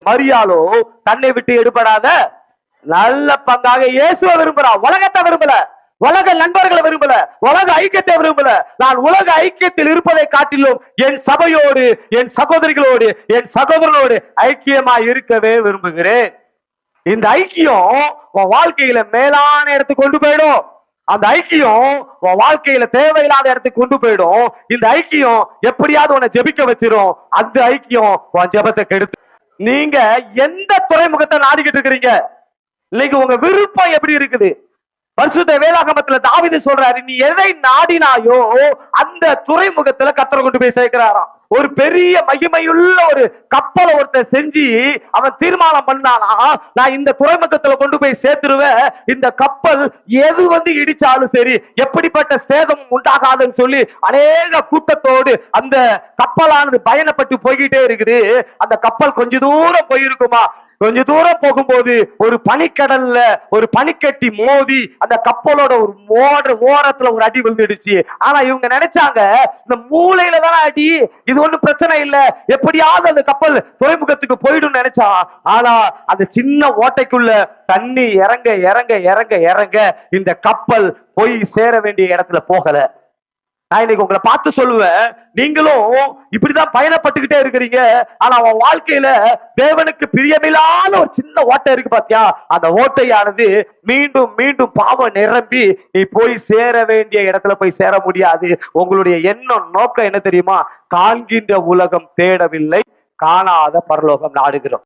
மரியாளோ தன்னை விட்டு எடுபடாத நல்ல பங்காக இயேசுவை விரும்புறா, உலகத்தை விரும்பல, உலக நண்பர்களை விரும்பல, உலக ஐக்கியத்தை விரும்பல. நான் உலக ஐக்கியத்தில் இருப்பதை காட்டிலும் என் சபையோடு, என் சகோதரிகளோடு, என் சகோதரனோடு ஐக்கியமா இருக்கவே விரும்புகிறேன். இந்த ஐக்கியம் உன் வாழ்க்கையில மேலான இடத்துக்கு கொண்டு போயிடும். அந்த ஐக்கியம் உன் வாழ்க்கையில தேவையில்லாத இடத்துக்கு கொண்டு போயிடும். இந்த ஐக்கியம் எப்படியாவது உன்னை ஜெபிக்க வச்சிரும். அந்த ஐக்கியம் உன் ஜெபத்தை கெடுத்து. நீங்க எந்த துறைமுகத்தை நாடிக்கிட்டு இருக்கிறீங்க? இன்னைக்கு உங்க விருப்பம் எப்படி இருக்குது? பரிசுத்த வேதாகமத்துல தாவீது சொல்றாரு, நீ எதை நாடினாயோ அந்த துறைமுகத்துல கர்த்தர் கொண்டு போய் சேர்க்கிறாராம். ஒரு பெரிய மகிமையுள்ள ஒரு கப்பலை ஒருத்தர் செஞ்சு அவன் தீர்மானம் பண்ணானா, நான் இந்த துறைமுகத்துல கொண்டு போய் சேர்த்துருவேன், இந்த கப்பல் எது இடிச்சாலும் சரி, எப்படிப்பட்ட சேதம் உண்டாகாதுன்னு சொல்லி அநேக கூட்டத்தோடு அந்த கப்பலானது பயணப்பட்டு போய்கிட்டே இருக்குது. அந்த கப்பல் கொஞ்ச தூரம் போயிருக்குமா, கொஞ்ச தூரம் போகும்போது ஒரு பனிக்கடல்ல ஒரு பனிக்கட்டி மோதி அந்த கப்பலோட ஒரு ஓரத்துல ஒரு அடி விழுந்துடுச்சு. ஆனா இவங்க நினைச்சாங்க இந்த மூளையில தானே அடி, இது ஒண்ணும் பிரச்சனை இல்ல, எப்படியாவது அந்த கப்பல் துறைமுகத்துக்கு போயிடும் நினைச்சா. ஆனா அந்த சின்ன ஓட்டைக்குள்ள தண்ணி இறங்க இறங்க இறங்க இறங்க இந்த கப்பல் போய் சேர வேண்டிய இடத்துல போகல. நான் இன்னைக்கு உங்களை பார்த்து சொல்லுவேன், நீங்களும் இப்படிதான் பயணப்பட்டுக்கிட்டே இருக்கிறீங்க. ஆனா அவன் வாழ்க்கையில தேவனுக்கு பிரியமில்லாத ஒரு சின்ன ஓட்டை இருக்கு பாத்தியா, அந்த ஓட்டையானது மீண்டும் மீண்டும் பாவம் நிரம்பி நீ போய் சேர வேண்டிய இடத்துல போய் சேர முடியாது. உங்களுடைய எண்ணம் நோக்கம் என்ன தெரியுமா? காண்கின்ற உலகம் தேடவில்லை, காணாத பரலோகம் நாடுகிறோம்.